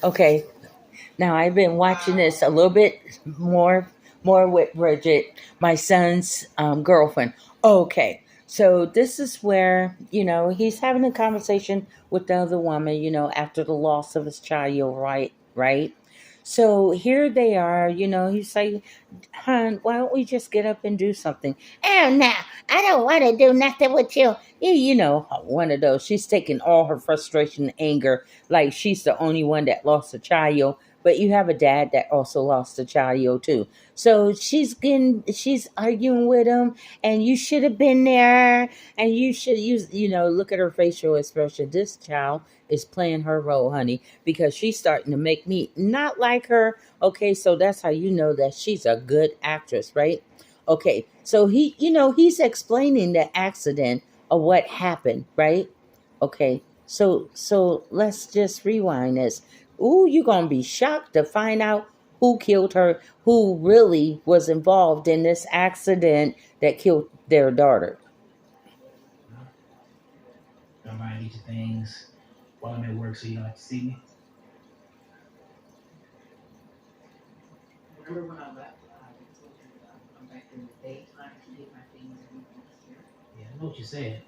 Okay, now I've been watching this a little bit more with Bridget, my son's girlfriend. Okay, so this is where he's having a conversation with the other woman. After the loss of his child, right? Right. So here they are. He's like, "Hon, why don't we just get up and do something?" And now I don't want to do nothing with you. One of those. She's taking all her frustration and anger like she's the only one that lost a child, but you have a dad that also lost a child too. So she's arguing with him, and you should have been there, and you should use, look at her facial expression. This child is playing her role, honey, because she's starting to make me not like her. Okay, so that's how you know that she's a good actress, right? Okay, so he's explaining the accident of what happened, right? Okay, so let's just rewind this. Ooh, you're gonna be shocked to find out who killed her, who really was involved in this accident that killed their daughter. I'm buying these things while I'm at work so you don't have to see me. Remember when I left? I told you I'm back in the daytime to get my things and here. Yeah, I know what you said.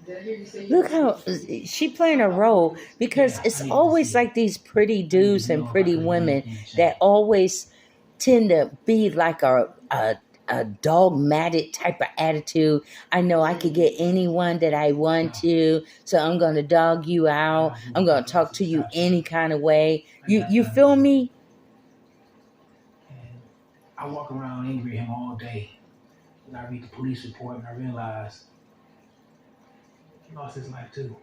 Did I hear you say Look how she playing a role, because it's always like these pretty dudes and pretty women that always tend to be like a dogmatic type of attitude. I know I could get anyone that I want to, so I'm gonna dog you out. I'm gonna talk to you any kind of way. You feel me? And I walk around angry at him all day. And I read the police report and I realize he lost his life too.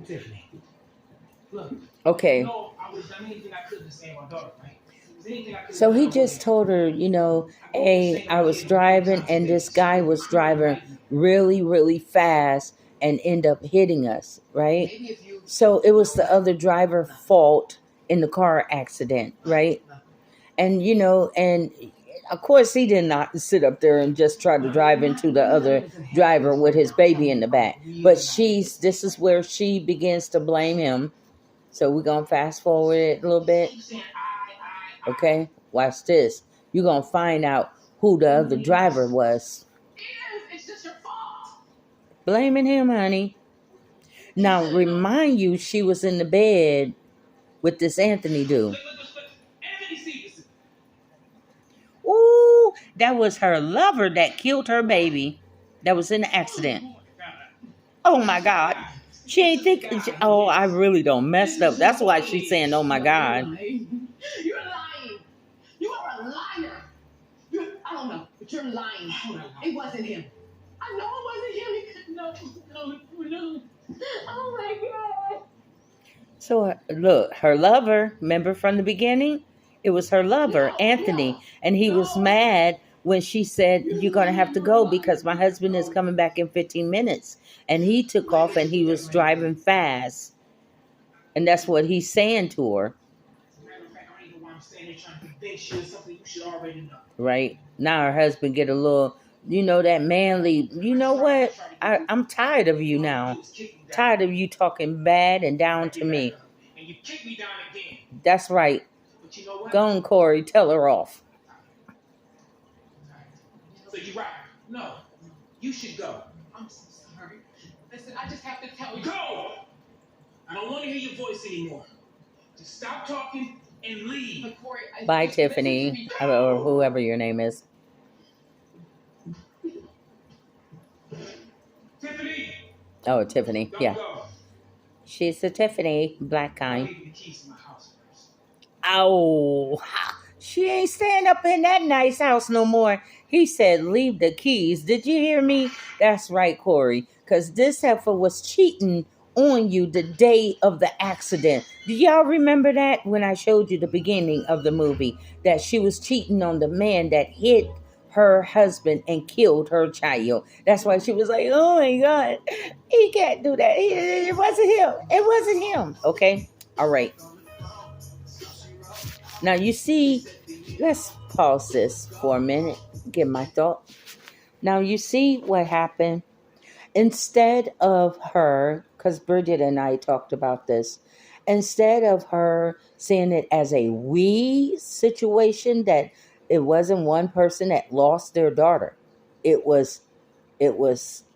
Tiffany, look. Okay. I would have done anything I could to save my daughter, right? So he just told her, hey, I was driving and this guy was driving really, really fast and end up hitting us, right? So it was the other driver's fault in the car accident, right? And of course he did not sit up there and just try to drive into the other driver with his baby in the back. But this is where she begins to blame him. So we're going to fast forward it a little bit. Okay, watch this. You're going to find out who the other driver was. It's just your fault. Blaming him, honey. Now, remind you, she was in the bed with this Anthony dude. Ooh, that was her lover that killed her baby. That was in the accident. Oh, my God. She ain't thinking. Oh, I really don't messed up. That's why she's saying, oh, my God. You're lying. You are a liar. I don't know, but you're lying. It wasn't him. I know it wasn't him. No. Oh my God. So look, her lover, remember from the beginning? It was her lover, Anthony. And he was mad when she said, you're going to have to go because my husband is coming back in 15 minutes. And he took off and he was driving fast. And that's what he's saying to her. Right. Now her husband get a little, that manly, you know what? I'm tired of you now. Tired of you talking bad and down to me. That's right. Go on, Corey. Tell her off. So you're right. No, you should go. I'm so sorry. Listen, I just have to tell you. Go! I don't want to hear your voice anymore. Just stop talking and leave. But Corey, bye, Tiffany, or whoever your name is. Tiffany. Oh, Tiffany. Yeah. Go. She's the Tiffany, black kind. Oh, she ain't staying up in that nice house no more. He said, leave the keys. Did you hear me? That's right, Corey. Because this heifer was cheating on you the day of the accident. Do y'all remember that when I showed you the beginning of the movie? That she was cheating on the man that hit her husband and killed her child. That's why she was like, oh my God, he can't do that. It wasn't him. It wasn't him. Okay? All right. Now you see, let's pause this for a minute, get my thought. Now you see what happened. Instead of her, because Bridget and I talked about this. Instead of her seeing it as a we situation, that it wasn't one person that lost their daughter, it was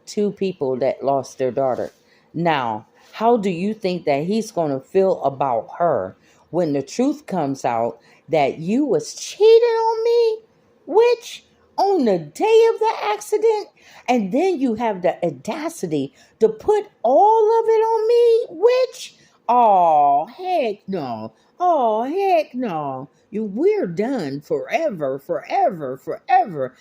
two people that lost their daughter. Now, how do you think that he's going to feel about her when the truth comes out that you was cheating on me, which on the day of the accident, and then you have the audacity to put all of it on me, which, oh heck no, oh heck no, we're done forever, forever, forever.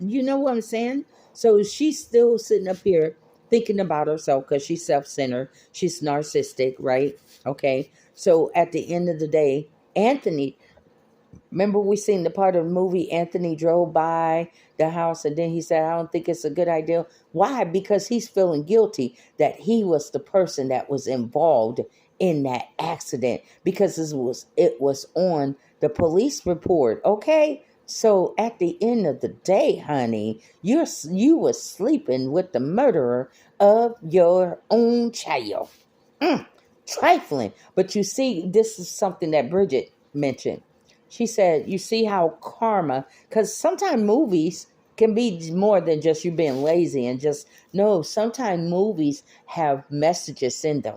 You know what I'm saying? So she's still sitting up here thinking about herself because she's self-centered, she's narcissistic, right? Okay, so at the end of the day, Anthony, remember we seen the part of the movie, Anthony drove by the house and then he said, I don't think it's a good idea. Why? Because he's feeling guilty that he was the person that was involved in that accident, because it was on the police report. Okay, so at the end of the day, honey, you were sleeping with the murderer of your own child. Mm, trifling. But you see, this is something that Bridget mentioned. She said, you see how karma, because sometimes movies can be more than just you being lazy and just, no, sometimes movies have messages in them.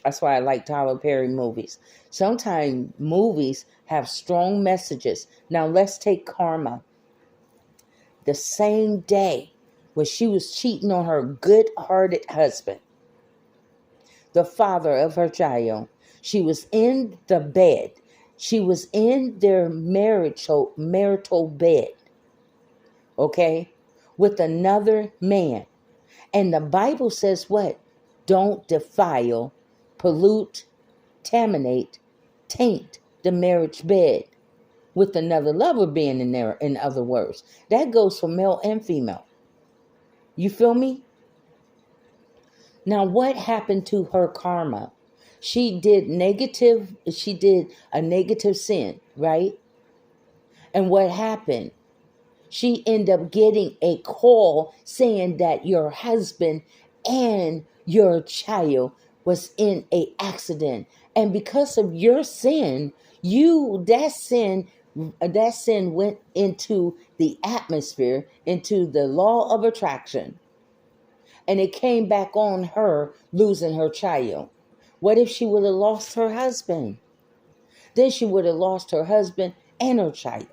That's why I like Tyler Perry movies. Sometimes movies have strong messages. Now let's take karma. The same day when she was cheating on her good-hearted husband, the father of her child, she was in the bed. She was in their marital bed, okay, with another man. And the Bible says what? Don't defile, pollute, contaminate, taint the marriage bed with another lover being in there, in other words. That goes for male and female. You feel me? Now, what happened to her karma? She did a negative sin, right? And what happened? She ended up getting a call saying that your husband and your child was in a accident. And because of your sin, that sin went into the atmosphere, into the law of attraction. And it came back on her losing her child. What if she would have lost her husband? Then she would have lost her husband and her child.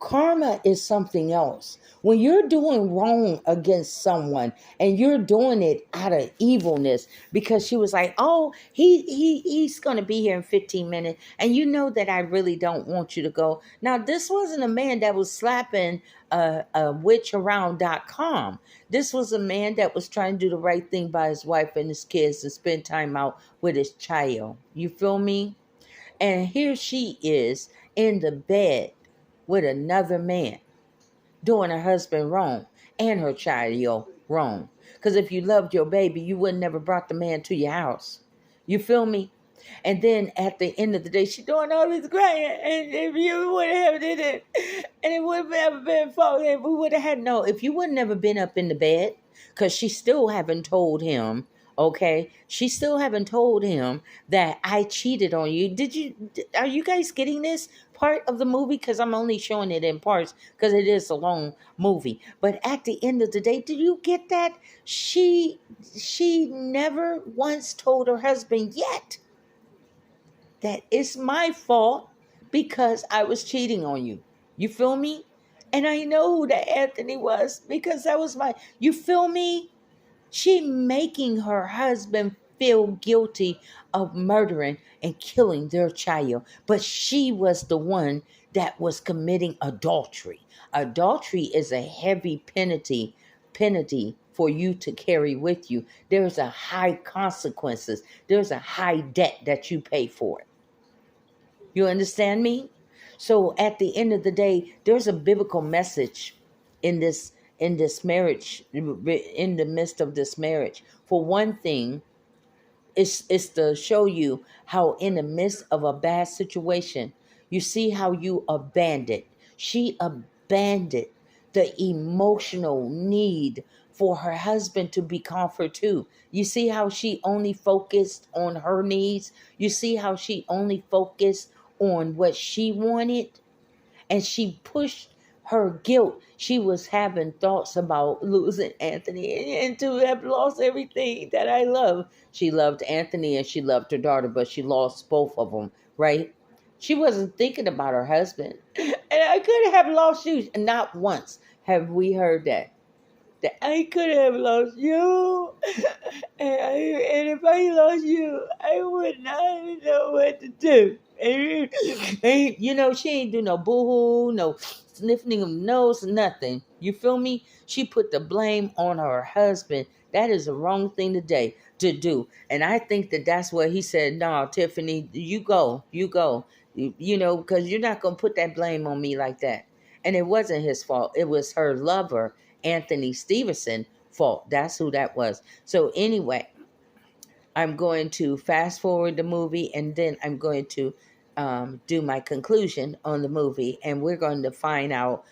Karma is something else. When you're doing wrong against someone and you're doing it out of evilness, because she was like, oh, he's going to be here in 15 minutes. And you know that I really don't want you to go. Now, this wasn't a man that was slapping a witch around.com. This was a man that was trying to do the right thing by his wife and his kids and spend time out with his child. You feel me? And here she is in the bed with another man, doing her husband wrong and her child wrong. Because if you loved your baby, you would never brought the man to your house. You feel me? And then at the end of the day, she doing all this crying. And if you would have did it, and it would have never been fault, if we would have had no, if you would never been up in the bed, because she still haven't told him, okay? She still haven't told him that I cheated on you. Are you guys getting this part of the movie? Because I'm only showing it in parts because it is a long movie. But at the end of the day, did you get that? She never once told her husband yet that it's my fault because I was cheating on you. You feel me? And I know who that Anthony was because that was you feel me? She making her husband feel guilty of murdering and killing their child. But she was the one that was committing adultery. Adultery is a heavy penalty for you to carry with you. There's a high consequences. There's a high debt that you pay for it. You understand me? So at the end of the day, there's a biblical message in this marriage, in the midst of this marriage. For one thing, it's to show you how in the midst of a bad situation, you see how you abandoned. She abandoned the emotional need for her husband to be comforted too. You see how she only focused on her needs? You see how she only focused on what she wanted? And she pushed her guilt. She was having thoughts about losing Anthony and to have lost everything that I love. She loved Anthony and she loved her daughter, but she lost both of them, right? She wasn't thinking about her husband. And I could have lost you. Not once have we heard that I could have lost you. And if I lost you, I would not know what to do. And, she ain't do no boo-hoo, no sniffing of nose, nothing. You feel me? She put the blame on her husband. That is the wrong thing to do. And I think that's what he said, no, Tiffany, you go. Because you're not going to put that blame on me like that. And it wasn't his fault. It was her lover, Anthony Stevenson, fault. That's who that was. So anyway, I'm going to fast forward the movie and then I'm going to do my conclusion on the movie, and we're going to find out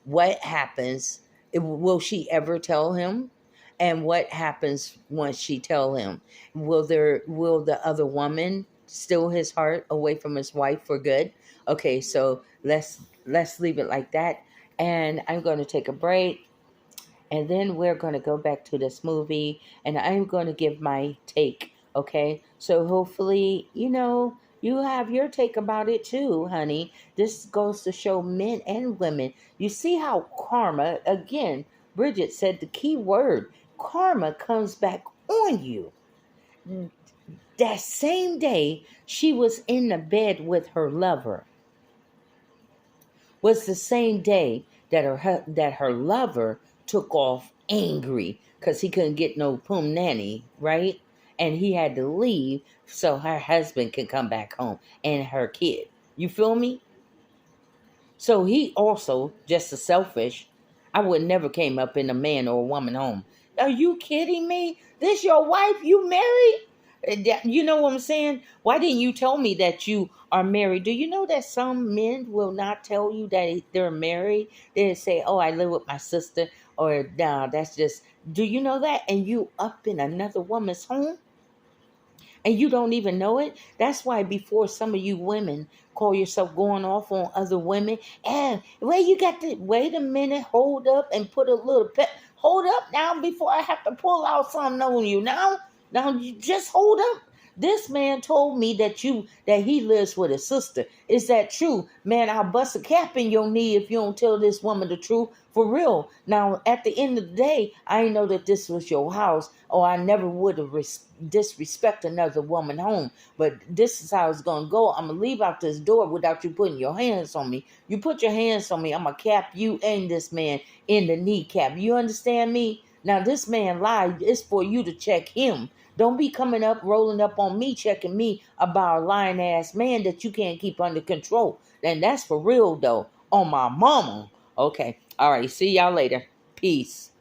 what happens. Will she ever tell him? And what happens once she tell him? Will the other woman steal his heart away from his wife for good? Okay, so let's leave it like that. And I'm going to take a break, and then we're going to go back to this movie and I'm going to give my take. Okay, so hopefully you have your take about it too, honey. This goes to show men and women, you see how karma, again, Bridget said the key word, karma comes back on you. That same day she was in the bed with her lover was the same day that her lover took off angry because he couldn't get no poom nanny, right? And he had to leave so her husband can come back home and her kid. You feel me? So he also just as selfish. I would never came up in a man or a woman home. Are you kidding me? This your wife? You married? You know what I'm saying? Why didn't you tell me that you are married? Do you know that some men will not tell you that they're married? They say, "Oh, I live with my sister," or "No, that's just." Do you know that? And you up in another woman's home? And you don't even know it. That's why before some of you women call yourself going off on other women, and well, you got to wait a minute, hold up, and put a little pep. Hold up now before I have to pull out something on you. Now you just hold up. This man told me that he lives with his sister. Is that true? Man, I'll bust a cap in your knee if you don't tell this woman the truth. For real. Now, at the end of the day, I know that this was your house, or I never would have disrespect another woman home. But this is how it's going to go. I'm going to leave out this door without you putting your hands on me. You put your hands on me, I'm going to cap you and this man in the kneecap. You understand me? Now, this man lied. It's for you to check him. Don't be coming up, rolling up on me, checking me about a lying ass man that you can't keep under control. And that's for real, though. On my mama. Okay. All right. See y'all later. Peace.